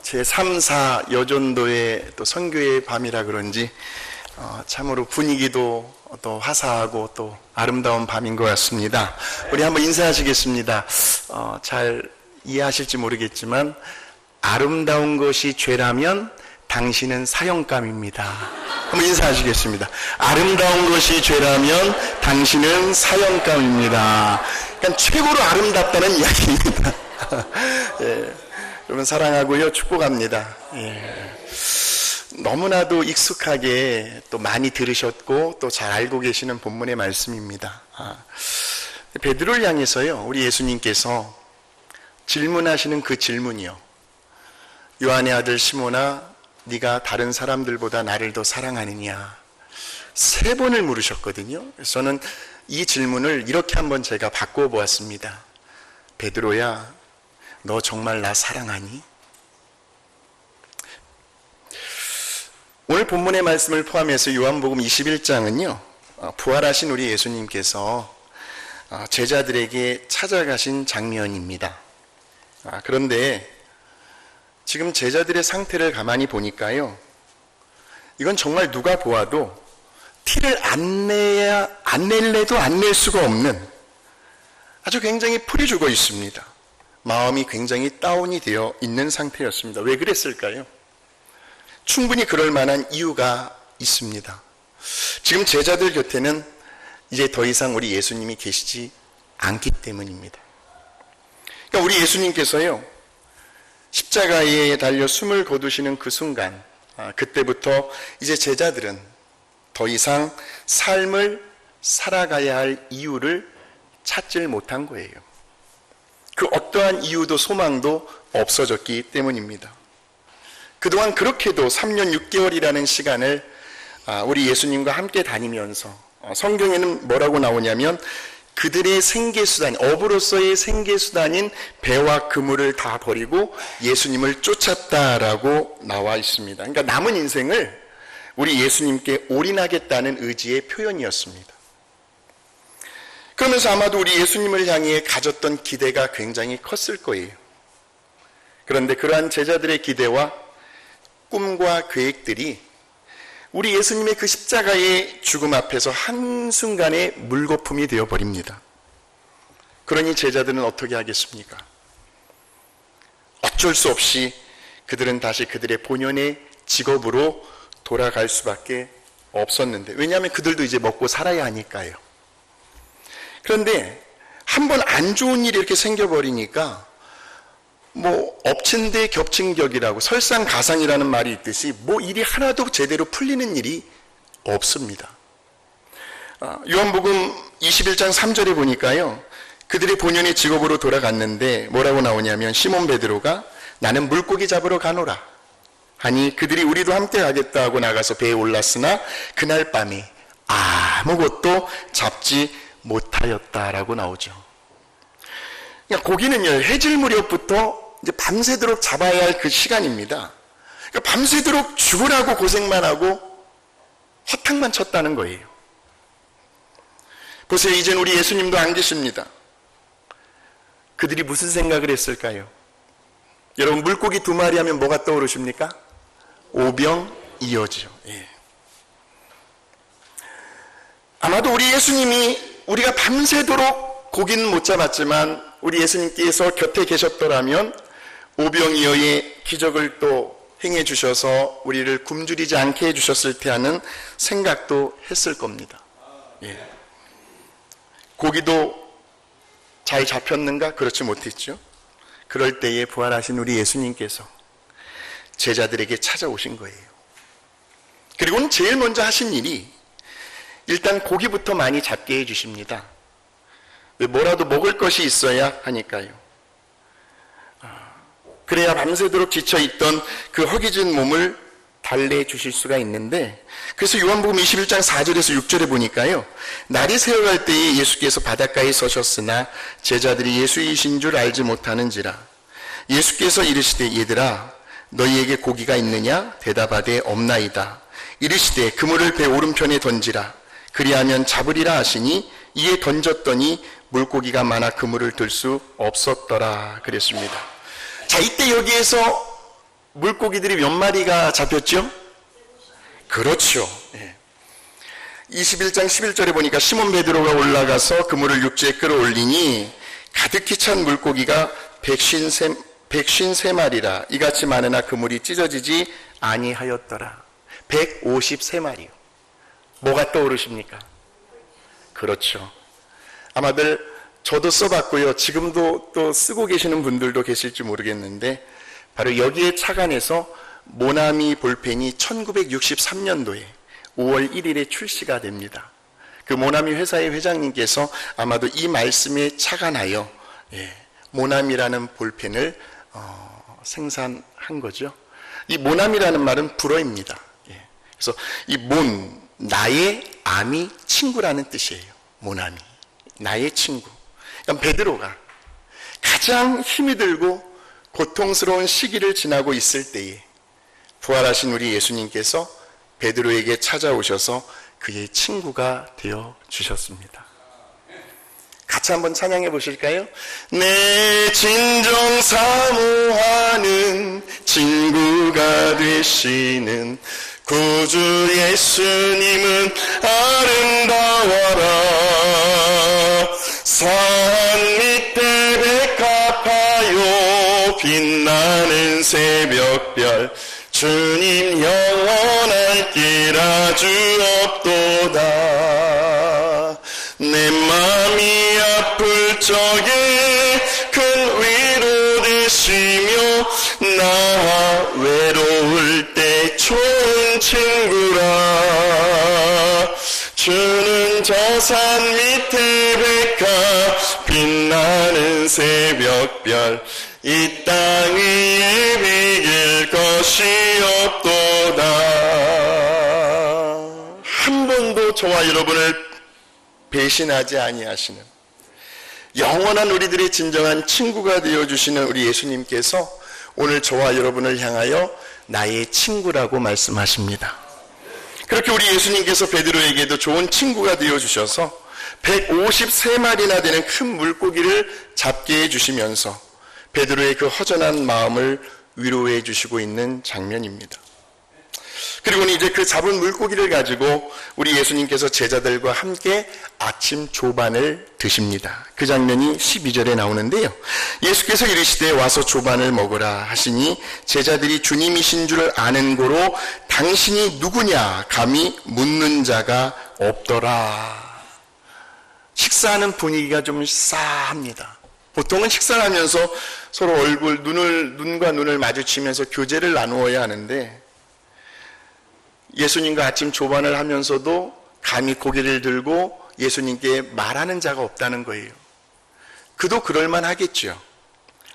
제3, 4 여전도의 또 선교의 밤이라 그런지 참으로 분위기도 또 화사하고 또 아름다운 밤인 것 같습니다. 우리 한번 인사하시겠습니다. 잘 이해하실지 모르겠지만 아름다운 것이 죄라면 당신은 사형감입니다. 한번 인사하시겠습니다. 아름다운 것이 죄라면 당신은 사형감입니다. 그러니까 최고로 아름답다는 이야기입니다. 예, 여러분 사랑하고요, 축복합니다. 예. 너무나도 익숙하게 또 많이 들으셨고 또 잘 알고 계시는 본문의 말씀입니다. 베드로를 향해서요, 우리 예수님께서 질문하시는 그 질문이요, 요한의 아들 시몬아, 네가 다른 사람들보다 나를 더 사랑하느냐, 3번을 물으셨거든요. 그래서 저는 이 질문을 이렇게 한번 제가 바꾸어 보았습니다. 베드로야, 너 정말 나 사랑하니? 오늘 본문의 말씀을 포함해서 요한복음 21장은요, 부활하신 우리 예수님께서 제자들에게 찾아가신 장면입니다. 그런데 지금 제자들의 상태를 가만히 보니까요, 이건 정말 누가 보아도 티를 안 낼래도 안 낼 수가 없는 아주 굉장히 풀이 죽어 있습니다. 마음이 굉장히 다운이 되어 있는 상태였습니다. 왜 그랬을까요? 충분히 그럴 만한 이유가 있습니다. 지금 제자들 곁에는 이제 더 이상 우리 예수님이 계시지 않기 때문입니다. 그러니까 우리 예수님께서요, 십자가에 달려 숨을 거두시는 그 순간, 그때부터 이제 제자들은 더 이상 삶을 살아가야 할 이유를 찾질 못한 거예요. 그 어떠한 이유도 소망도 없어졌기 때문입니다. 그동안 그렇게도 3년 6개월이라는 시간을 우리 예수님과 함께 다니면서 성경에는 뭐라고 나오냐면 그들의 생계수단, 어부로서의 생계수단인 배와 그물을 다 버리고 예수님을 쫓았다라고 나와 있습니다. 그러니까 남은 인생을 우리 예수님께 올인하겠다는 의지의 표현이었습니다. 그러면서 아마도 우리 예수님을 향해 가졌던 기대가 굉장히 컸을 거예요. 그런데 그러한 제자들의 기대와 꿈과 계획들이 우리 예수님의 그 십자가의 죽음 앞에서 한순간에 물거품이 되어버립니다. 그러니 제자들은 어떻게 하겠습니까? 어쩔 수 없이 그들은 다시 그들의 본연의 직업으로 돌아갈 수밖에 없었는데, 왜냐하면 그들도 이제 먹고 살아야 하니까요. 그런데 한번 안 좋은 일이 이렇게 생겨버리니까 엎친 데 겹친 격이라고 설상가상이라는 말이 있듯이 일이 하나도 제대로 풀리는 일이 없습니다. 요한복음 21장 3절에 보니까요, 그들의 본연의 직업으로 돌아갔는데 뭐라고 나오냐면 시몬 베드로가 나는 물고기 잡으러 가노라 하니 그들이 우리도 함께 가겠다 하고 나가서 배에 올랐으나 그날 밤에 아무것도 잡지 못하였다라고 나오죠. 그러니까 고기는요, 해질 무렵부터 이제 밤새도록 잡아야 할 그 시간입니다. 그러니까 밤새도록 죽으라고 고생만 하고 허탕만 쳤다는 거예요. 보세요, 이젠 우리 예수님도 안 계십니다. 그들이 무슨 생각을 했을까요? 여러분, 물고기 2마리 하면 뭐가 떠오르십니까? 오병이어죠. 예. 아마도 우리 예수님이 우리가 밤새도록 고기는 못 잡았지만 우리 예수님께서 곁에 계셨더라면 오병이어의 기적을 또 행해 주셔서 우리를 굶주리지 않게 해주셨을 테 하는 생각도 했을 겁니다. 예. 고기도 잘 잡혔는가? 그렇지 못했죠. 그럴 때에 부활하신 우리 예수님께서 제자들에게 찾아오신 거예요. 그리고는 제일 먼저 하신 일이 일단 고기부터 많이 잡게 해주십니다. 왜? 뭐라도 먹을 것이 있어야 하니까요. 그래야 밤새도록 지쳐있던 그 허기진 몸을 달래주실 수가 있는데, 그래서 요한복음 21장 4절에서 6절에 보니까요, 날이 새어갈 때에 예수께서 바닷가에 서셨으나 제자들이 예수이신 줄 알지 못하는지라 예수께서 이르시되 얘들아 너희에게 고기가 있느냐? 대답하되 없나이다. 이르시되 그물을 배 오른편에 던지라 그리하면 잡으리라 하시니 이에 던졌더니 물고기가 많아 그물을 들 수 없었더라 그랬습니다. 자, 이때 여기에서 물고기들이 몇 마리가 잡혔죠? 그렇죠. 21장 11절에 보니까 시몬 베드로가 올라가서 그물을 육지에 끌어올리니 가득히 찬 물고기가 153마리라 이같이 많으나 그물이 찢어지지 아니하였더라. 153마리요. 뭐가 떠오르십니까? 그렇죠. 아마들 저도 써봤고요. 지금도 또 쓰고 계시는 분들도 계실지 모르겠는데 바로 여기에 착안해서 모나미 볼펜이 1963년도에 5월 1일에 출시가 됩니다. 그 모나미 회사의 회장님께서 아마도 이 말씀에 착안하여 모나미라는 볼펜을 생산한 거죠. 이 모나미라는 말은 불어입니다. 그래서 이 나의 암이 친구라는 뜻이에요. 모나미, 나의 친구. 그러니까 베드로가 가장 힘이 들고 고통스러운 시기를 지나고 있을 때에 부활하신 우리 예수님께서 베드로에게 찾아오셔서 그의 친구가 되어 주셨습니다. 같이 한번 찬양해 보실까요? 내 진정 사모하는 친구가 되시는 구주 예수님은 아름다워라. 산 밑에 백합하여 빛나는 새벽별 주님 영원할 길 아주 없도다. 내 맘이 아플 적에 큰 위로 되시며 나 외로울 때 좋은 친구라. 주는 저 산 밑에 백합 빛나는 새벽별 이 땅 위에 비길 것이 없도다. 한 번도 저와 여러분을 배신하지 아니하시는 영원한 우리들의 진정한 친구가 되어주시는 우리 예수님께서 오늘 저와 여러분을 향하여 나의 친구라고 말씀하십니다. 그렇게 우리 예수님께서 베드로에게도 좋은 친구가 되어주셔서 153마리나 되는 큰 물고기를 잡게 해주시면서 베드로의 그 허전한 마음을 위로해 주시고 있는 장면입니다. 그리고는 이제 그 잡은 물고기를 가지고 우리 예수님께서 제자들과 함께 아침 조반을 드십니다. 그 장면이 12절에 나오는데요. 예수께서 이르시되 와서 조반을 먹으라 하시니 제자들이 주님이신 줄 아는 고로 당신이 누구냐 감히 묻는 자가 없더라. 식사하는 분위기가 좀 싸합니다. 보통은 식사를 하면서 서로 눈과 눈을 마주치면서 교제를 나누어야 하는데 예수님과 아침 조반을 하면서도 감히 고개를 들고 예수님께 말하는 자가 없다는 거예요. 그도 그럴만 하겠죠.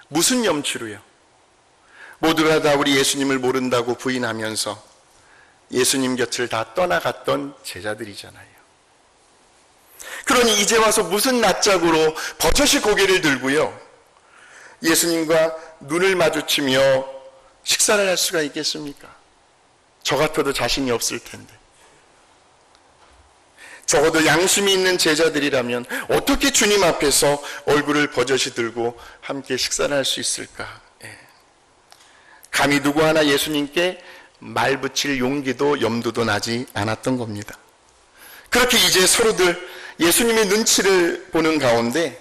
무슨 염치로요? 모두가 다 우리 예수님을 모른다고 부인하면서 예수님 곁을 다 떠나갔던 제자들이잖아요. 그러니 이제 와서 무슨 낯짝으로 버젓이 고개를 들고요. 예수님과 눈을 마주치며 식사를 할 수가 있겠습니까? 저 같아도 자신이 없을 텐데. 적어도 양심이 있는 제자들이라면 어떻게 주님 앞에서 얼굴을 버젓이 들고 함께 식사를 할 수 있을까? 감히 누구 하나 예수님께 말 붙일 용기도 염두도 나지 않았던 겁니다. 그렇게 이제 서로들 예수님의 눈치를 보는 가운데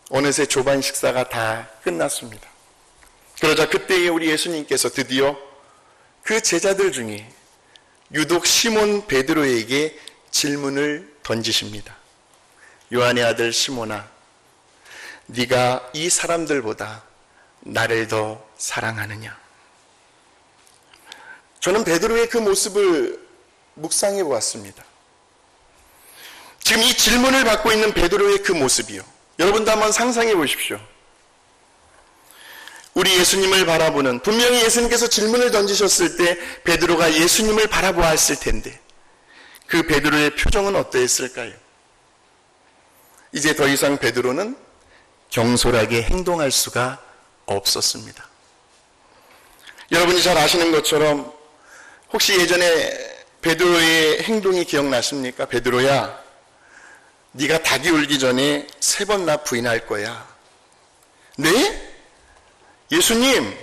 어느새 조반 식사가 다 끝났습니다. 그러자 그때에 우리 예수님께서 드디어 그 제자들 중에 유독 시몬 베드로에게 질문을 던지십니다. 요한의 아들 시몬아, 네가 이 사람들보다 나를 더 사랑하느냐? 저는 베드로의 그 모습을 묵상해 보았습니다. 지금 이 질문을 받고 있는 베드로의 그 모습이요. 여러분도 한번 상상해 보십시오. 우리 예수님을 바라보는, 분명히 예수님께서 질문을 던지셨을 때 베드로가 예수님을 바라보았을 텐데 그 베드로의 표정은 어떠했을까요? 이제 더 이상 베드로는 경솔하게 행동할 수가 없었습니다. 여러분이 잘 아시는 것처럼 혹시 예전에 베드로의 행동이 기억나십니까? 베드로야, 네가 닭이 울기 전에 3번 나 부인할 거야. 네? 예수님,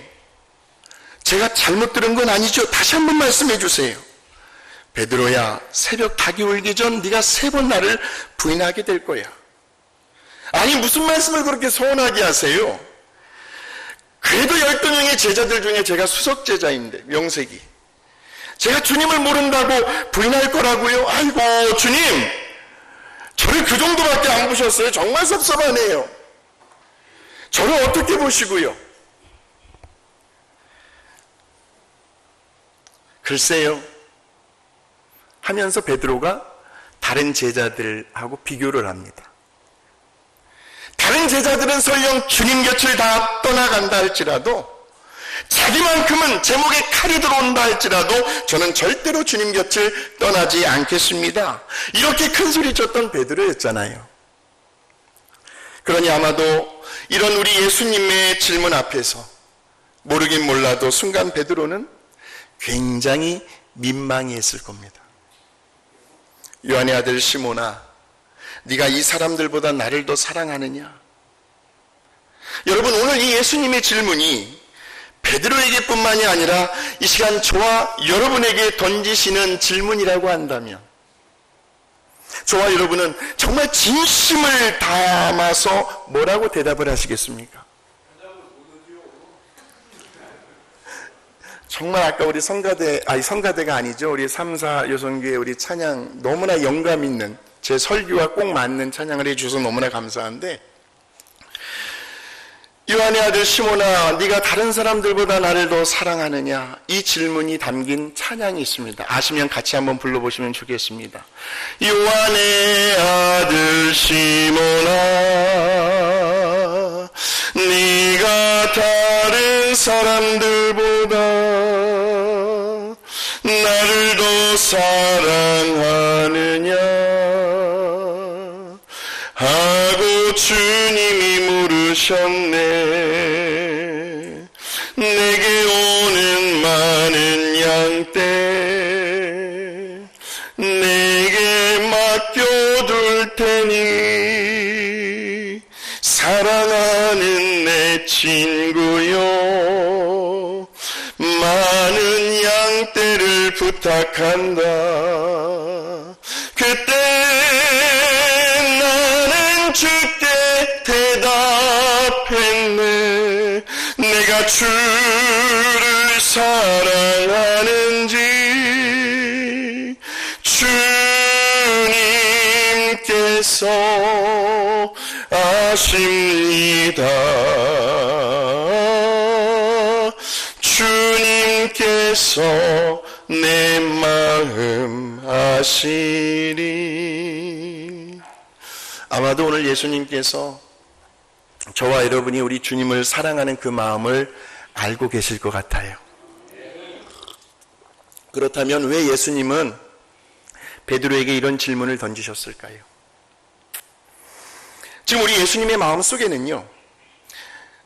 제가 잘못 들은 건 아니죠? 다시 한번 말씀해 주세요. 베드로야, 새벽 닭이 울기 전 네가 3번 나를 부인하게 될 거야. 아니, 무슨 말씀을 그렇게 서운하게 하세요? 그래도 12명의 제자들 중에 제가 수석 제자인데, 명색이. 제가 주님을 모른다고 부인할 거라고요? 아이고, 주님! 저를 그 정도밖에 안 보셨어요? 정말 섭섭하네요. 저를 어떻게 보시고요? 글쎄요. 하면서 베드로가 다른 제자들하고 비교를 합니다. 다른 제자들은 설령 주님 곁을 다 떠나간다 할지라도, 자기만큼은 제 목에 칼이 들어온다 할지라도 저는 절대로 주님 곁을 떠나지 않겠습니다. 이렇게 큰 소리 쳤던 베드로였잖아요. 그러니 아마도 이런 우리 예수님의 질문 앞에서 모르긴 몰라도 순간 베드로는 굉장히 민망해했을 겁니다. 요한의 아들 시몬아, 네가 이 사람들보다 나를 더 사랑하느냐? 여러분, 오늘 이 예수님의 질문이 베드로에게 뿐만이 아니라 이 시간 저와 여러분에게 던지시는 질문이라고 한다면, 저와 여러분은 정말 진심을 담아서 뭐라고 대답을 하시겠습니까? 정말 아까 우리 성가대가 아니죠. 우리 3사 여성교회 우리 찬양 너무나 영감 있는, 제 설교와 꼭 맞는 찬양을 해주셔서 너무나 감사한데, 요한의 아들 시몬아, 네가 다른 사람들보다 나를 더 사랑하느냐? 이 질문이 담긴 찬양이 있습니다. 아시면 같이 한번 불러보시면 좋겠습니다. 요한의 아들 시몬아, 네가 다른 사람들보다 나를 더 사랑하느냐? 하고 주님이 물으셨네. 내게 오는 많은 양 때 내게 맡겨둘 테니 사랑하는 내 친구요, 많은 양 떼를 부탁한다. 그때 나는 주께 대답했네. 내가 주를 사랑하는지 주님께서 아십니다. 주님께서 내 마음 아시리. 아마도 오늘 예수님께서 저와 여러분이 우리 주님을 사랑하는 그 마음을 알고 계실 것 같아요. 그렇다면 왜 예수님은 베드로에게 이런 질문을 던지셨을까요? 지금 우리 예수님의 마음 속에는요,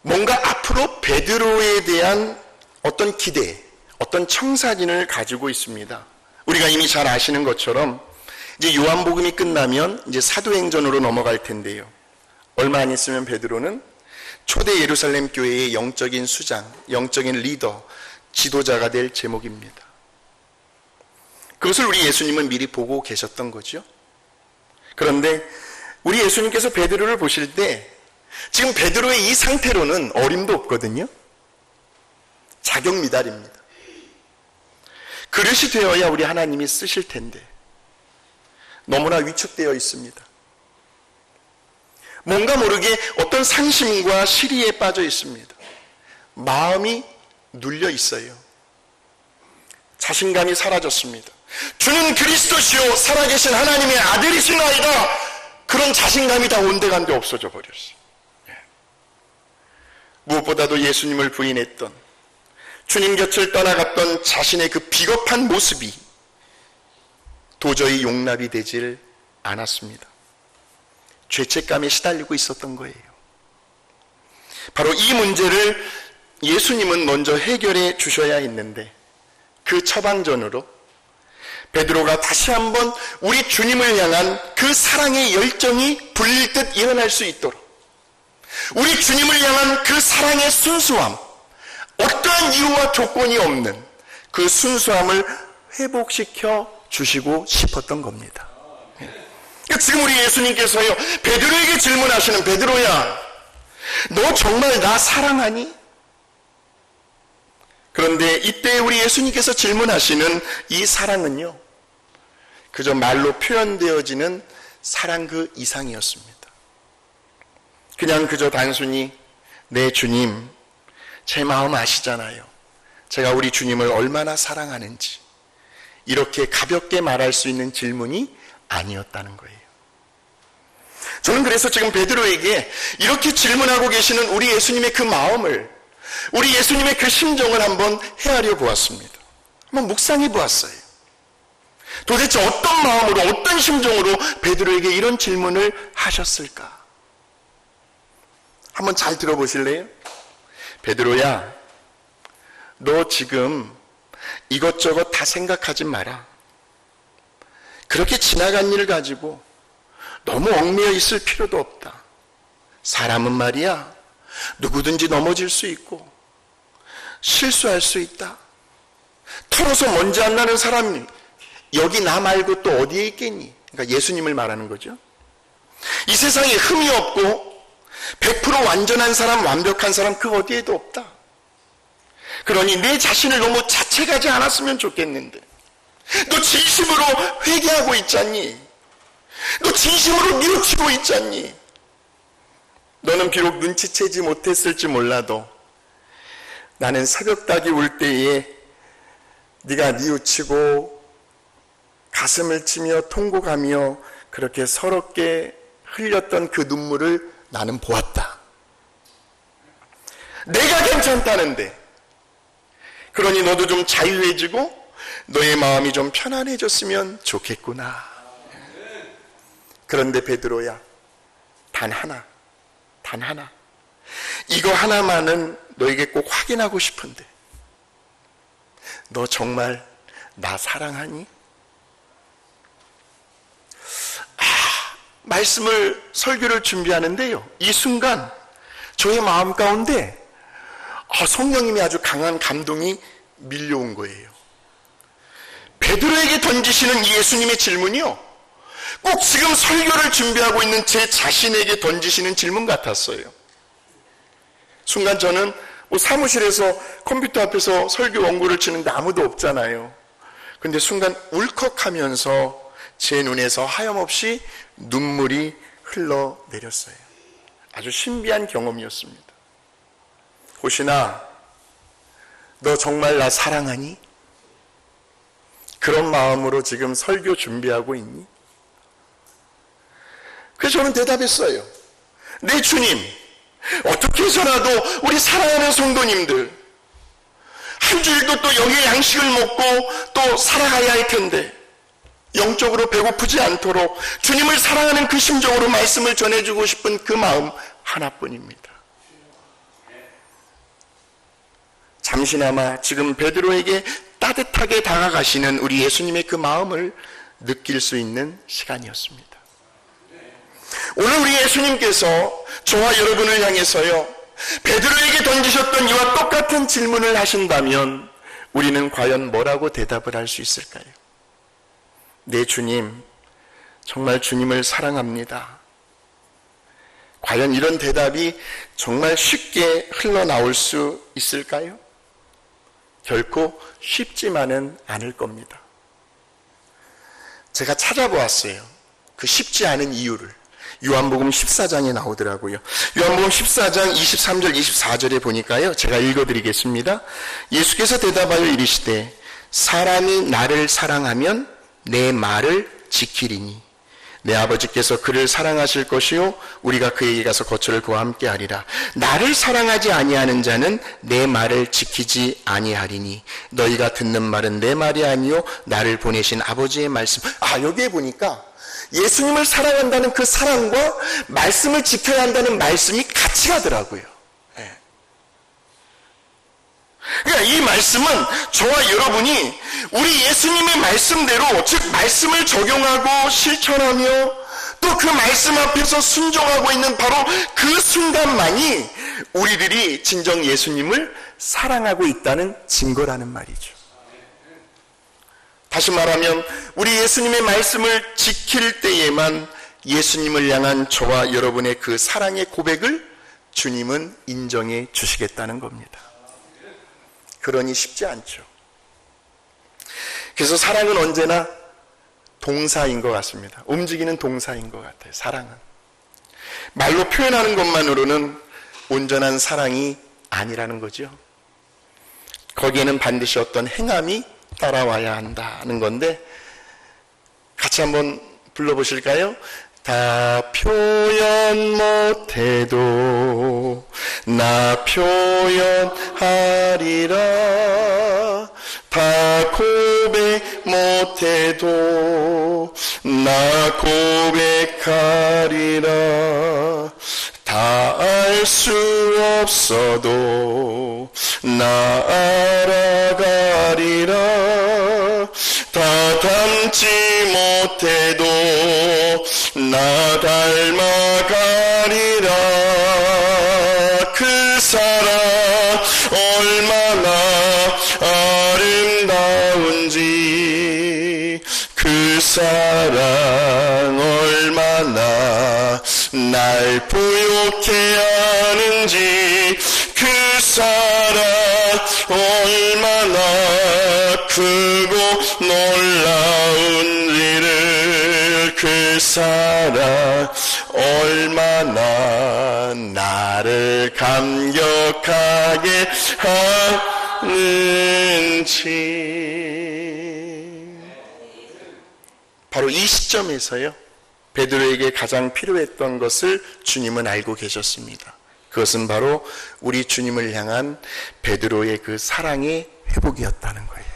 뭔가 앞으로 베드로에 대한 어떤 기대, 어떤 청사진을 가지고 있습니다. 우리가 이미 잘 아시는 것처럼 이제 요한복음이 끝나면 이제 사도행전으로 넘어갈 텐데요. 얼마 안 있으면 베드로는 초대 예루살렘 교회의 영적인 수장, 영적인 리더, 지도자가 될 제목입니다. 그것을 우리 예수님은 미리 보고 계셨던 거죠. 그런데 우리 예수님께서 베드로를 보실 때 지금 베드로의 이 상태로는 어림도 없거든요. 자격 미달입니다. 그릇이 되어야 우리 하나님이 쓰실 텐데 너무나 위축되어 있습니다. 뭔가 모르게 어떤 상심과 시리에 빠져 있습니다. 마음이 눌려 있어요. 자신감이 사라졌습니다. 주는 그리스도시요 살아계신 하나님의 아들이시나이다. 그런 자신감이 다 온데간데 없어져 버렸어요. 무엇보다도 예수님을 부인했던, 주님 곁을 떠나갔던 자신의 그 비겁한 모습이 도저히 용납이 되질 않았습니다. 죄책감에 시달리고 있었던 거예요. 바로 이 문제를 예수님은 먼저 해결해 주셔야 했는데, 그 처방전으로 베드로가 다시 한번 우리 주님을 향한 그 사랑의 열정이 불릴 듯 일어날 수 있도록, 우리 주님을 향한 그 사랑의 순수함, 어떠한 어떠한 이유와 조건이 없는 그 순수함을 회복시켜 주시고 싶었던 겁니다. 그러니까 지금 우리 예수님께서요, 베드로에게 질문하시는, 베드로야, 너 정말 나 사랑하니? 그런데 이때 우리 예수님께서 질문하시는 이 사랑은요, 그저 말로 표현되어지는 사랑 그 이상이었습니다. 그냥 그저 단순히 네 주님, 제 마음 아시잖아요. 제가 우리 주님을 얼마나 사랑하는지, 이렇게 가볍게 말할 수 있는 질문이 아니었다는 거예요. 저는 그래서 지금 베드로에게 이렇게 질문하고 계시는 우리 예수님의 그 마음을, 우리 예수님의 그 심정을 한번 헤아려 보았습니다. 한번 묵상해 보았어요. 도대체 어떤 마음으로, 어떤 심정으로 베드로에게 이런 질문을 하셨을까? 한번 잘 들어보실래요? 베드로야, 너 지금 이것저것 다 생각하지 마라. 그렇게 지나간 일 가지고 너무 얽매여 있을 필요도 없다. 사람은 말이야, 누구든지 넘어질 수 있고 실수할 수 있다. 털어서 먼지 안 나는 사람이 여기 나 말고 또 어디에 있겠니? 그러니까 예수님을 말하는 거죠. 이 세상에 흠이 없고 100% 완전한 사람, 완벽한 사람 그 어디에도 없다. 그러니 내 자신을 너무 자책하지 않았으면 좋겠는데, 너 진심으로 회개하고 있잖니? 너 진심으로 뉘우치고 있잖니? 너는 비록 눈치채지 못했을지 몰라도 나는 새벽닭이 울 때에 네가 뉘우치고 가슴을 치며 통곡하며 그렇게 서럽게 흘렸던 그 눈물을 나는 보았다. 내가 괜찮다는데, 그러니 너도 좀 자유해지고 너의 마음이 좀 편안해졌으면 좋겠구나. 그런데 베드로야, 단 하나, 이거 하나만은 너에게 꼭 확인하고 싶은데, 너 정말 나 사랑하니? 말씀을, 설교를 준비하는데요, 이 순간 저의 마음 가운데 성령님이 아주 강한 감동이 밀려온 거예요. 베드로에게 던지시는 이 예수님의 질문이요, 꼭 지금 설교를 준비하고 있는 제 자신에게 던지시는 질문 같았어요. 순간 저는 사무실에서 컴퓨터 앞에서 설교 원고를 치는데 아무도 없잖아요. 근데 순간 울컥하면서 제 눈에서 하염없이 눈물이 흘러내렸어요. 아주 신비한 경험이었습니다. 호신아, 너 정말 나 사랑하니? 그런 마음으로 지금 설교 준비하고 있니? 그래서 저는 대답했어요. 네 주님, 어떻게 해서라도 우리 사랑하는 성도님들 한 주일도 또 영의 양식을 먹고 또 살아가야 할 텐데 영적으로 배고프지 않도록 주님을 사랑하는 그 심정으로 말씀을 전해주고 싶은 그 마음 하나뿐입니다. 잠시나마 지금 베드로에게 따뜻하게 다가가시는 우리 예수님의 그 마음을 느낄 수 있는 시간이었습니다. 오늘 우리 예수님께서 저와 여러분을 향해서요, 베드로에게 던지셨던 이와 똑같은 질문을 하신다면 우리는 과연 뭐라고 대답을 할 수 있을까요? 네 주님, 정말 주님을 사랑합니다. 과연 이런 대답이 정말 쉽게 흘러나올 수 있을까요? 결코 쉽지만은 않을 겁니다. 제가 찾아보았어요. 그 쉽지 않은 이유를. 요한복음 14장에 나오더라고요. 요한복음 14장 23절 24절에 보니까요, 제가 읽어드리겠습니다. 예수께서 대답하여 이르시되 사람이 나를 사랑하면 내 말을 지키리니 내 아버지께서 그를 사랑하실 것이요 우리가 그에게 가서 거처를 그와 함께 하리라. 나를 사랑하지 아니하는 자는 내 말을 지키지 아니하리니 너희가 듣는 말은 내 말이 아니요 나를 보내신 아버지의 말씀. 여기에 보니까 예수님을 사랑한다는 그 사랑과 말씀을 지켜야 한다는 말씀이 같이 가더라고요. 그러니까 이 말씀은 저와 여러분이 우리 예수님의 말씀대로, 즉 말씀을 적용하고 실천하며 또 그 말씀 앞에서 순종하고 있는 바로 그 순간만이 우리들이 진정 예수님을 사랑하고 있다는 증거라는 말이죠. 다시 말하면 우리 예수님의 말씀을 지킬 때에만 예수님을 향한 저와 여러분의 그 사랑의 고백을 주님은 인정해 주시겠다는 겁니다. 그러니 쉽지 않죠. 그래서 사랑은 언제나 동사인 것 같습니다. 움직이는 동사인 것 같아요. 사랑은 말로 표현하는 것만으로는 온전한 사랑이 아니라는 거죠. 거기에는 반드시 어떤 행함이 따라와야 한다는 건데, 같이 한번 불러보실까요? 다 표현 못해도 나 표현하리라. 다 고백 못해도 나 고백하리라. 다 알 수 없어도 나 알아가리라. 다 닮지 못해도 나 닮아가리라. 그 사랑 얼마나 아름다운지, 그 사랑 얼마나 날 부욕해 하는지, 그 사랑 얼마나 크고 놀라운지를, 그 사랑 얼마나 나를 감격하게 하는지. 바로 이 시점에서요, 베드로에게 가장 필요했던 것을 주님은 알고 계셨습니다. 그것은 바로 우리 주님을 향한 베드로의 그 사랑의 회복이었다는 거예요.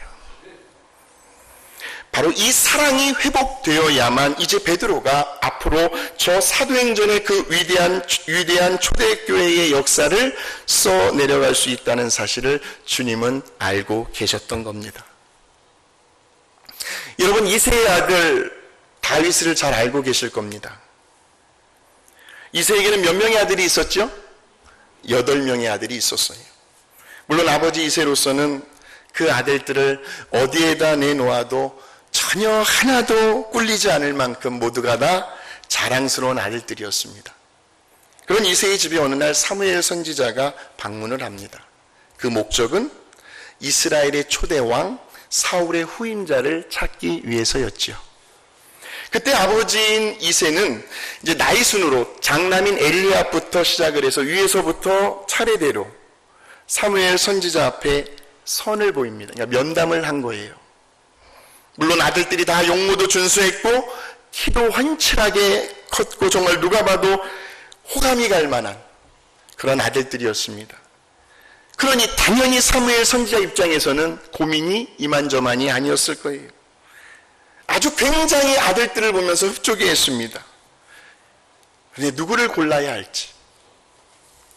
바로 이 사랑이 회복되어야만 이제 베드로가 앞으로 저 사도행전의 그 위대한 초대교회의 역사를 써내려갈 수 있다는 사실을 주님은 알고 계셨던 겁니다. 여러분, 이새의 아들 다윗을 잘 알고 계실 겁니다. 이새에게는 몇 명의 아들이 있었죠? 8명의 아들이 있었어요. 물론 아버지 이새로서는 그 아들들을 어디에다 내놓아도 전혀 하나도 꿀리지 않을 만큼 모두가 다 자랑스러운 아들들이었습니다. 그런 이새의 집에 어느 날 사무엘 선지자가 방문을 합니다. 그 목적은 이스라엘의 초대왕 사울의 후임자를 찾기 위해서였죠. 그때 아버지인 이새는 이제 나이 순으로 장남인 엘리압부터 시작을 해서 위에서부터 차례대로 사무엘 선지자 앞에 선을 보입니다. 그러니까 면담을 한 거예요. 물론 아들들이 다 용모도 준수했고 키도 훤칠하게 컸고 정말 누가 봐도 호감이 갈 만한 그런 아들들이었습니다. 그러니 당연히 사무엘 선지자 입장에서는 고민이 이만저만이 아니었을 거예요. 아주 굉장히 아들들을 보면서 흡족해했습니다. 그런데 누구를 골라야 할지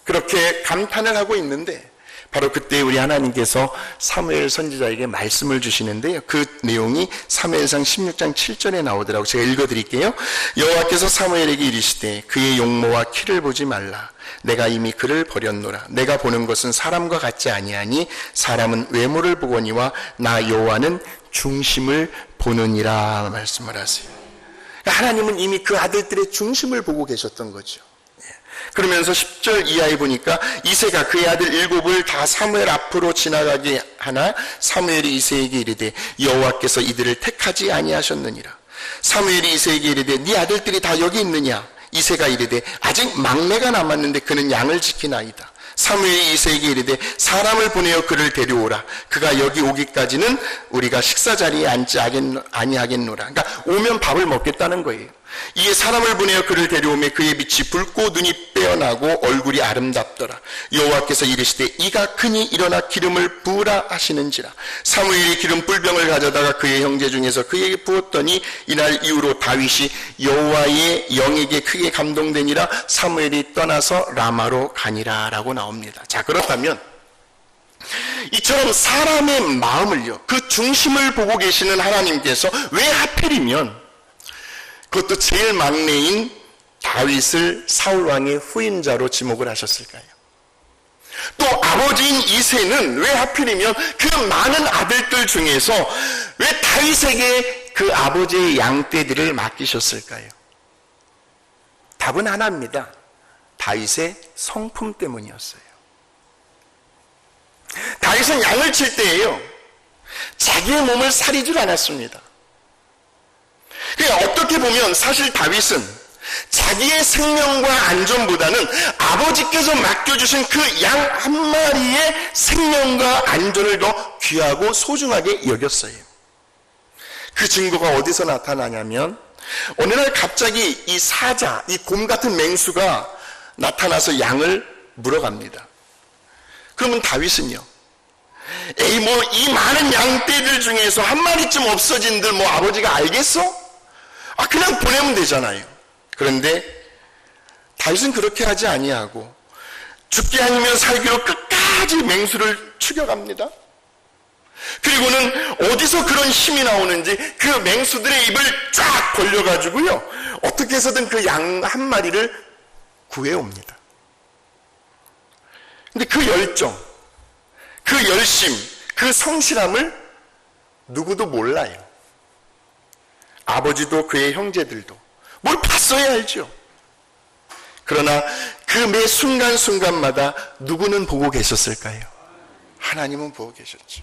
그렇게 감탄을 하고 있는데, 바로 그때 우리 하나님께서 사무엘 선지자에게 말씀을 주시는데요, 그 내용이 사무엘상 16장 7절에 나오더라고. 제가 읽어드릴게요. 여호와께서 사무엘에게 이르시되 그의 용모와 키를 보지 말라. 내가 이미 그를 버렸노라. 내가 보는 것은 사람과 같지 아니하니 사람은 외모를 보거니와 나 여호와는 중심을 보느니라 말씀을 하세요. 하나님은 이미 그 아들들의 중심을 보고 계셨던 거죠. 그러면서 10절 이하에 보니까 이새가 그의 아들 7을 다 사무엘 앞으로 지나가게 하나 사무엘이 이새에게 이르되 여호와께서 이들을 택하지 아니하셨느니라. 사무엘이 이새에게 이르되 네 아들들이 다 여기 있느냐. 이새가 이르되 아직 막내가 남았는데 그는 양을 지키나이다. 사무엘이 이새에게 이르되 사람을 보내어 그를 데려오라. 그가 여기 오기까지는 우리가 식사 자리에 앉지 아니하겠노라. 그러니까 오면 밥을 먹겠다는 거예요. 이에 사람을 보내어 그를 데려오매 그의 빛이 붉고 눈이 빼어나고 얼굴이 아름답더라. 여호와께서 이르시되 이가 크니 일어나 기름을 부으라 하시는지라. 사무엘이 기름 뿔병을 가져다가 그의 형제 중에서 그에게 부었더니 이날 이후로 다윗이 여호와의 영에게 크게 감동되니라. 사무엘이 떠나서 라마로 가니라 라고 나옵니다. 자, 그렇다면 이처럼 사람의 마음을요, 그 중심을 보고 계시는 하나님께서 왜 하필이면 그것도 제일 막내인 다윗을 사울왕의 후임자로 지목을 하셨을까요? 또 아버지인 이새는 왜 하필이면 그 많은 아들들 중에서 왜 다윗에게 그 아버지의 양떼들을 맡기셨을까요? 답은 하나입니다. 다윗의 성품 때문이었어요. 다윗은 양을 칠 때에요, 자기의 몸을 사리질 않았습니다. 그러니까 어떻게 보면 사실 다윗은 자기의 생명과 안전보다는 아버지께서 맡겨주신 그 양 한 마리의 생명과 안전을 더 귀하고 소중하게 여겼어요. 그 증거가 어디서 나타나냐면, 어느 날 갑자기 이 사자, 이 곰 같은 맹수가 나타나서 양을 물어갑니다. 그러면 다윗은요, 에이 뭐 이 많은 양떼들 중에서 한 마리쯤 없어진들 뭐 아버지가 알겠어? 그냥 보내면 되잖아요. 그런데 다윗은 그렇게 하지 아니하고 죽게 아니면 살기로 끝까지 맹수를 추격합니다. 그리고는 어디서 그런 힘이 나오는지 그 맹수들의 입을 쫙 벌려가지고요, 어떻게 해서든 그 양 한 마리를 구해옵니다. 근데 그 열정, 그 열심, 그 성실함을 누구도 몰라요. 아버지도 그의 형제들도 뭘 봤어야 알죠. 그러나 그 매 순간순간마다 누구는 보고 계셨을까요? 하나님은 보고 계셨죠.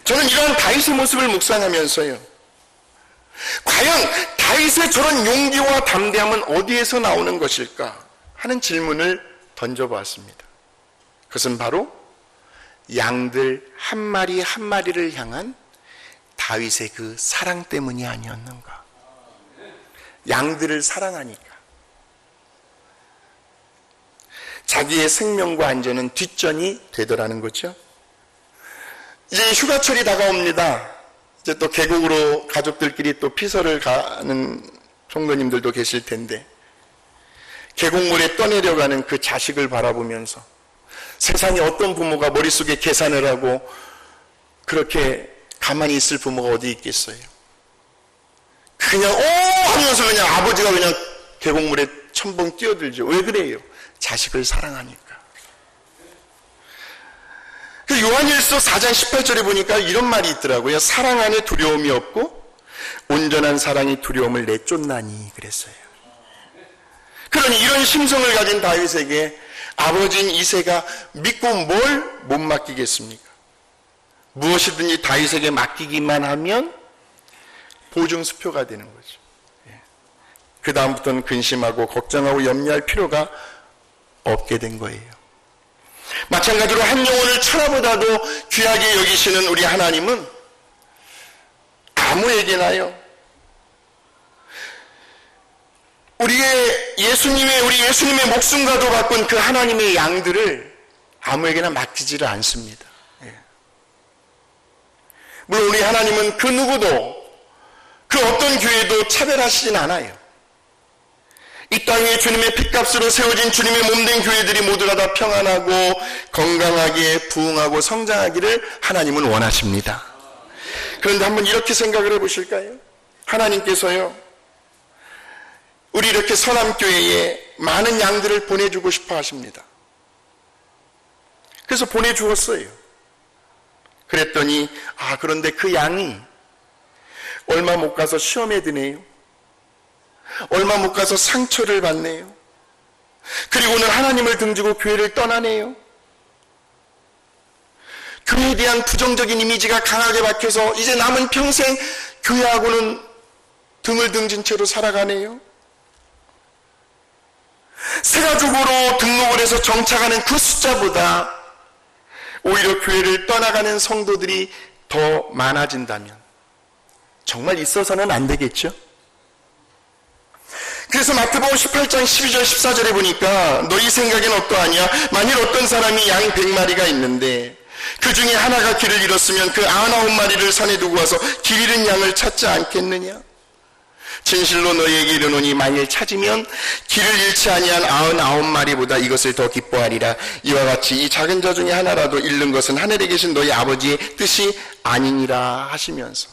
저는 이러한 다윗의 모습을 묵상하면서요, 과연 다윗의 저런 용기와 담대함은 어디에서 나오는 것일까 하는 질문을 던져보았습니다. 그것은 바로 양들 한 마리 한 마리를 향한 다윗의 그 사랑 때문이 아니었는가. 양들을 사랑하니까 자기의 생명과 안전은 뒷전이 되더라는 거죠. 이제 휴가철이 다가옵니다. 이제 또 계곡으로 가족들끼리 또 피서를 가는 총무님들도 계실 텐데, 계곡물에 떠내려가는 그 자식을 바라보면서 세상에 어떤 부모가 머릿속에 계산을 하고 그렇게 가만히 있을 부모가 어디 있겠어요? 그냥 하면서 그냥 아버지가 그냥 계곡물에 첨벙 뛰어들죠. 왜 그래요? 자식을 사랑하니까. 그 요한일서 4장 18절에 보니까 이런 말이 있더라고요. 사랑 안에 두려움이 없고 온전한 사랑이 두려움을 내쫓나니 그랬어요. 그러니 이런 심성을 가진 다윗에게 아버지인 이새가 믿고 뭘 못 맡기겠습니까? 무엇이든지 다윗에게 맡기기만 하면 보증수표가 되는 거죠. 그 다음부터는 근심하고 걱정하고 염려할 필요가 없게 된 거예요. 마찬가지로 한 영혼을 천하보다도 귀하게 여기시는 우리 하나님은 아무에게나요, 우리 예수님의 목숨과도 바꾼 그 하나님의 양들을 아무에게나 맡기지를 않습니다. 물론 우리 하나님은 그 누구도, 그 어떤 교회도 차별하시진 않아요. 이 땅에 주님의 핏값으로 세워진 주님의 몸된 교회들이 모두가 다 평안하고 건강하게 부흥하고 성장하기를 하나님은 원하십니다. 그런데 한번 이렇게 생각을 해보실까요? 하나님께서요, 우리 이렇게 선함교회에 많은 양들을 보내주고 싶어 하십니다. 그래서 보내주었어요. 그랬더니 그런데 그 양이 얼마 못 가서 시험에 드네요. 얼마 못 가서 상처를 받네요. 그리고는 하나님을 등지고 교회를 떠나네요. 교회에 대한 부정적인 이미지가 강하게 박혀서 이제 남은 평생 교회하고는 등을 등진 채로 살아가네요. 새가족으로 등록을 해서 정착하는 그 숫자보다 오히려 교회를 떠나가는 성도들이 더 많아진다면 정말 있어서는 안 되겠죠? 그래서 마태복음 18장 12절 14절에 보니까 너희 생각엔 어떠하냐? 만일 어떤 사람이 양 100마리가 있는데 그 중에 하나가 길을 잃었으면 그 99마리를 산에 두고 와서 길 잃은 양을 찾지 않겠느냐? 진실로 너희에게 이르노니 만일 찾으면 길을 잃지 아니한 99마리보다 이것을 더 기뻐하리라. 이와 같이 이 작은 자 중에 하나라도 잃는 것은 하늘에 계신 너희 아버지의 뜻이 아니니라 하시면서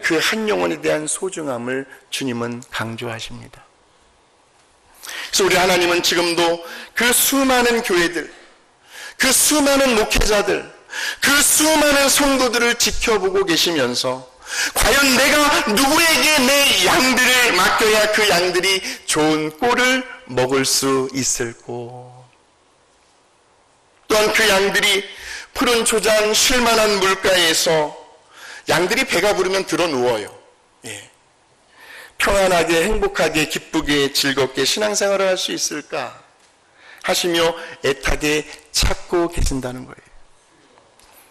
그 한 영혼에 대한 소중함을 주님은 강조하십니다. 그래서 우리 하나님은 지금도 그 수많은 교회들, 그 수많은 목회자들, 그 수많은 성도들을 지켜보고 계시면서 과연 내가 누구에게 내 양들을 맡겨야 그 양들이 좋은 꼴을 먹을 수 있을꼬. 또한 그 양들이 푸른 초장 쉴만한 물가에서 양들이 배가 부르면 들어 누워요. 예. 평안하게 행복하게 기쁘게 즐겁게 신앙생활을 할 수 있을까 하시며 애타게 찾고 계신다는 거예요.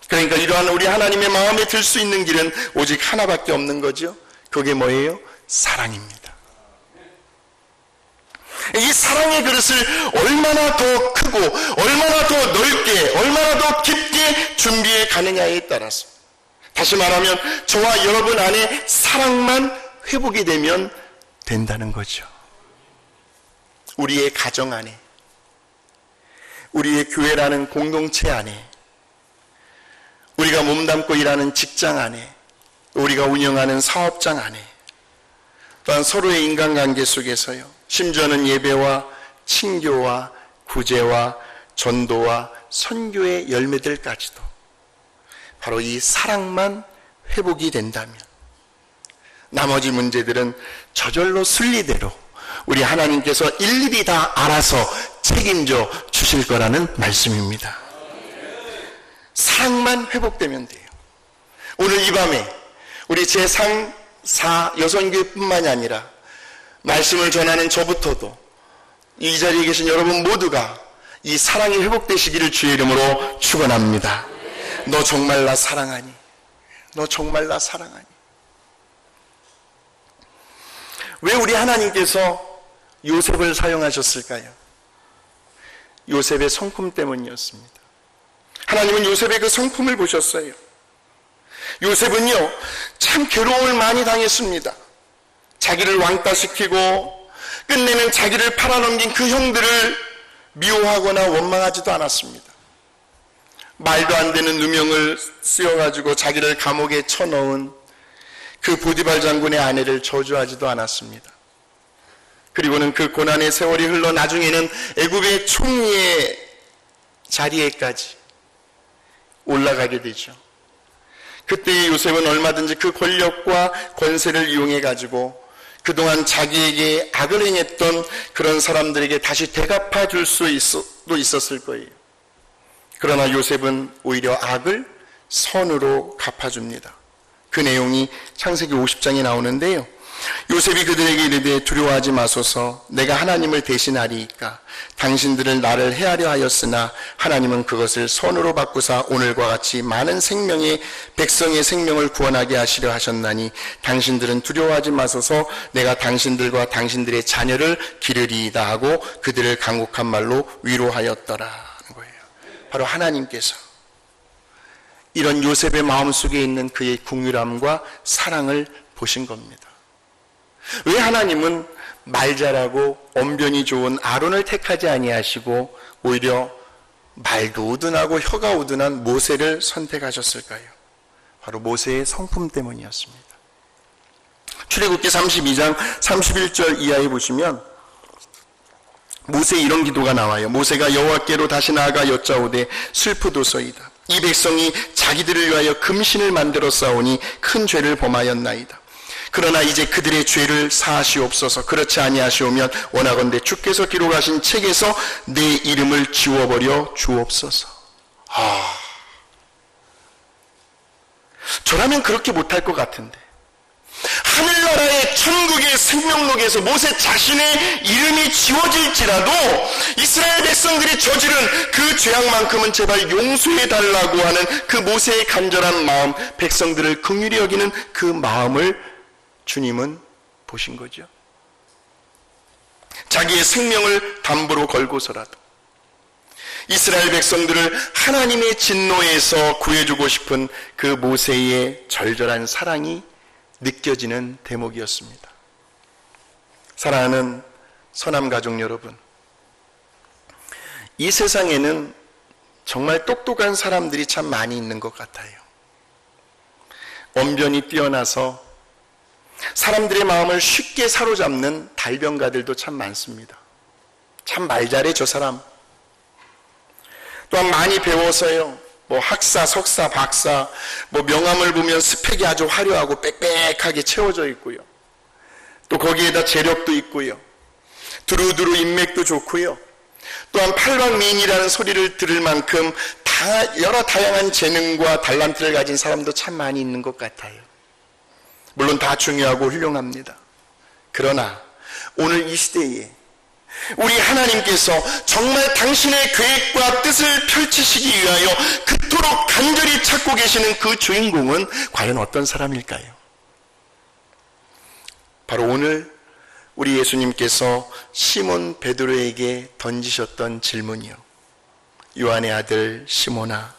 그러니까 이러한 우리 하나님의 마음에 들 수 있는 길은 오직 하나밖에 없는 거죠. 그게 뭐예요? 사랑입니다. 이 사랑의 그릇을 얼마나 더 크고 얼마나 더 넓게 얼마나 더 깊게 준비해 가느냐에 따라서, 다시 말하면 저와 여러분 안에 사랑만 회복이 되면 된다는 거죠. 우리의 가정 안에, 우리의 교회라는 공동체 안에, 우리가 몸담고 일하는 직장 안에, 우리가 운영하는 사업장 안에, 또한 서로의 인간관계 속에서요, 심지어는 예배와 친교와 구제와 전도와 선교의 열매들까지도 바로 이 사랑만 회복이 된다면 나머지 문제들은 저절로 순리대로 우리 하나님께서 일일이 다 알아서 책임져 주실 거라는 말씀입니다. 사랑만 회복되면 돼요. 오늘 이 밤에 우리 제3사 여성교회뿐만이 아니라 말씀을 전하는 저부터도 이 자리에 계신 여러분 모두가 이 사랑이 회복되시기를 주의 이름으로 축원합니다. 너 정말 나 사랑하니? 너 정말 나 사랑하니? 왜 우리 하나님께서 요셉을 사용하셨을까요? 요셉의 성품 때문이었습니다. 하나님은 요셉의 그 성품을 보셨어요. 요셉은요, 참 괴로움을 많이 당했습니다. 자기를 왕따시키고 끝내는 자기를 팔아넘긴 그 형들을 미워하거나 원망하지도 않았습니다. 말도 안 되는 누명을 쓰여가지고 자기를 감옥에 쳐넣은 그 보디발 장군의 아내를 저주하지도 않았습니다. 그리고는 그 고난의 세월이 흘러 나중에는 애굽의 총리의 자리에까지 올라가게 되죠. 그때 요셉은 얼마든지 그 권력과 권세를 이용해가지고 그동안 자기에게 악을 행했던 그런 사람들에게 다시 대갚아 줄 수도 있었을 거예요. 그러나 요셉은 오히려 악을 선으로 갚아줍니다. 그 내용이 창세기 50장에 나오는데요. 요셉이 그들에게 이르되 두려워하지 마소서, 내가 하나님을 대신하리이까. 당신들은 나를 해하려 하였으나 하나님은 그것을 선으로 바꾸사 오늘과 같이 많은 생명의 백성의 생명을 구원하게 하시려 하셨나니 당신들은 두려워하지 마소서, 내가 당신들과 당신들의 자녀를 기르리이다 하고 그들을 간곡한 말로 위로하였더라 하는 거예요. 바로 하나님께서 이런 요셉의 마음속에 있는 그의 긍휼함과 사랑을 보신 겁니다. 왜 하나님은 말 잘하고 언변이 좋은 아론을 택하지 아니하시고 오히려 말도 우둔하고 혀가 우둔한 모세를 선택하셨을까요? 바로 모세의 성품 때문이었습니다. 출애굽기 32장 31절 이하에 보시면 모세의 이런 기도가 나와요. 모세가 여호와께로 다시 나아가 여짜오되 슬프도소이다. 이 백성이 자기들을 위하여 금신을 만들어 싸우니 큰 죄를 범하였나이다. 그러나 이제 그들의 죄를 사하시옵소서. 그렇지 아니하시오면 원하건대 주께서 기록하신 책에서 내 이름을 지워버려 주옵소서. 저라면 그렇게 못할 것 같은데, 하늘나라의 천국의 생명록에서 모세 자신의 이름이 지워질지라도 이스라엘 백성들이 저지른 그 죄악만큼은 제발 용서해달라고 하는 그 모세의 간절한 마음, 백성들을 긍휼히 여기는 그 마음을 주님은 보신 거죠. 자기의 생명을 담보로 걸고서라도 이스라엘 백성들을 하나님의 진노에서 구해주고 싶은 그 모세의 절절한 사랑이 느껴지는 대목이었습니다. 사랑하는 선함 가족 여러분, 이 세상에는 정말 똑똑한 사람들이 참 많이 있는 것 같아요. 언변이 뛰어나서 사람들의 마음을 쉽게 사로잡는 달변가들도 참 많습니다. 참 말 잘해 저 사람. 또한 많이 배워서요. 뭐 학사, 석사, 박사, 뭐 명함을 보면 스펙이 아주 화려하고 빽빽하게 채워져 있고요. 또 거기에다 재력도 있고요. 두루두루 인맥도 좋고요. 또한 팔방미인이라는 소리를 들을 만큼 여러 다양한 재능과 달란트를 가진 사람도 참 많이 있는 것 같아요. 물론 다 중요하고 훌륭합니다. 그러나 오늘 이 시대에 우리 하나님께서 정말 당신의 계획과 뜻을 펼치시기 위하여 그토록 간절히 찾고 계시는 그 주인공은 과연 어떤 사람일까요? 바로 오늘 우리 예수님께서 시몬 베드로에게 던지셨던 질문이요. 요한의 아들 시몬아,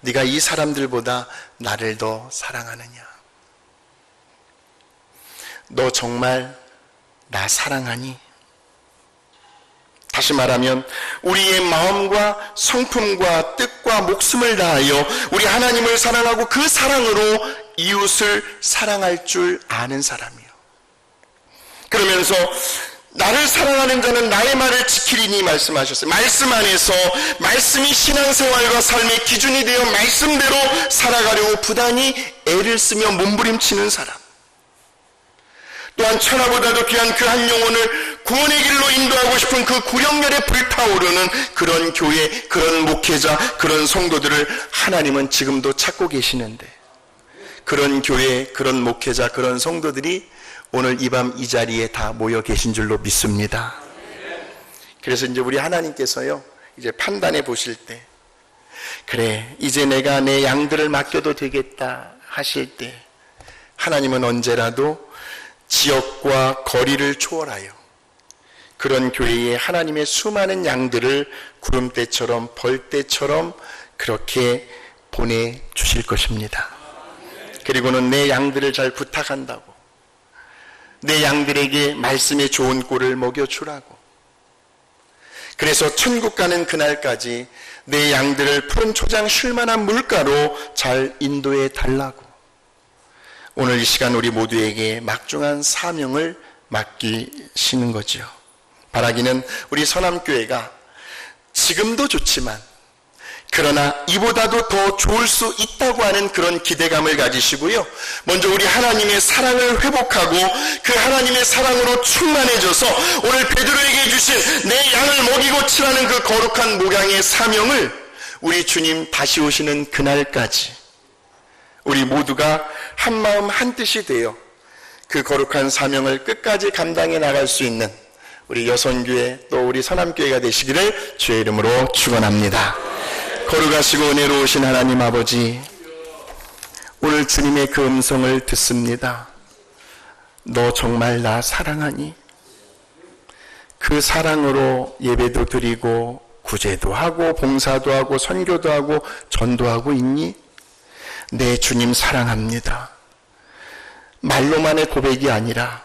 네가 이 사람들보다 나를 더 사랑하느냐? 너 정말 나 사랑하니? 다시 말하면 우리의 마음과 성품과 뜻과 목숨을 다하여 우리 하나님을 사랑하고 그 사랑으로 이웃을 사랑할 줄 아는 사람이요. 그러면서 나를 사랑하는 자는 나의 말을 지키리니 말씀하셨어요. 말씀 안에서 말씀이 신앙생활과 삶의 기준이 되어 말씀대로 살아가려고 부단히 애를 쓰며 몸부림치는 사람. 또한 천하보다도 귀한 그 한 영혼을 구원의 길로 인도하고 싶은 그 구령열에 불타오르는 그런 교회, 그런 목회자, 그런 성도들을 하나님은 지금도 찾고 계시는데, 그런 교회, 그런 목회자, 그런 성도들이 오늘 이 밤 이 자리에 다 모여 계신 줄로 믿습니다. 그래서 이제 우리 하나님께서요, 이제 판단해 보실 때, 그래, 이제 내가 내 양들을 맡겨도 되겠다 하실 때, 하나님은 언제라도 지역과 거리를 초월하여 그런 교회에 하나님의 수많은 양들을 구름대처럼 벌떼처럼 그렇게 보내주실 것입니다. 그리고는 내 양들을 잘 부탁한다고, 내 양들에게 말씀의 좋은 꼴을 먹여주라고, 그래서 천국 가는 그날까지 내 양들을 푸른 초장 쉴만한 물가로 잘 인도해 달라고, 오늘 이 시간 우리 모두에게 막중한 사명을 맡기시는 거죠. 바라기는 우리 선함교회가 지금도 좋지만 그러나 이보다도 더 좋을 수 있다고 하는 그런 기대감을 가지시고요, 먼저 우리 하나님의 사랑을 회복하고 그 하나님의 사랑으로 충만해져서 오늘 베드로에게 주신 내 양을 먹이고 치라는 그 거룩한 목양의 사명을 우리 주님 다시 오시는 그날까지 우리 모두가 한마음 한뜻이 되어 그 거룩한 사명을 끝까지 감당해 나갈 수 있는 우리 여선교회 또 우리 선함교회가 되시기를 주의 이름으로 축원합니다. 거룩하시고 은혜로우신 하나님 아버지, 오늘 주님의 그 음성을 듣습니다. 너 정말 나 사랑하니? 그 사랑으로 예배도 드리고 구제도 하고 봉사도 하고 선교도 하고 전도하고 있니? 네, 주님 사랑합니다. 말로만의 고백이 아니라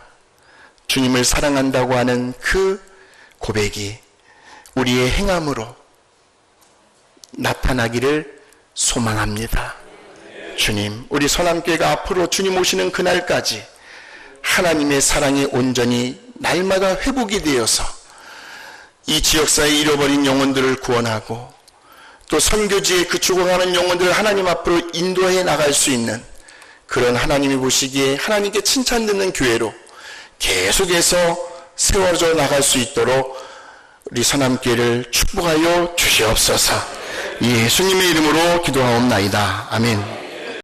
주님을 사랑한다고 하는 그 고백이 우리의 행함으로 나타나기를 소망합니다. 주님, 우리 선함교회가 앞으로 주님 오시는 그날까지 하나님의 사랑이 온전히 날마다 회복이 되어서 이 지역사에 잃어버린 영혼들을 구원하고 또 선교지에 그 죽어가는 영혼들을 하나님 앞으로 인도해 나갈 수 있는 그런 하나님이 보시기에 하나님께 칭찬 듣는 교회로 계속해서 세워져 나갈 수 있도록 우리 선함교회를 축복하여 주시옵소서. 예수님의 이름으로 기도하옵나이다. 아멘.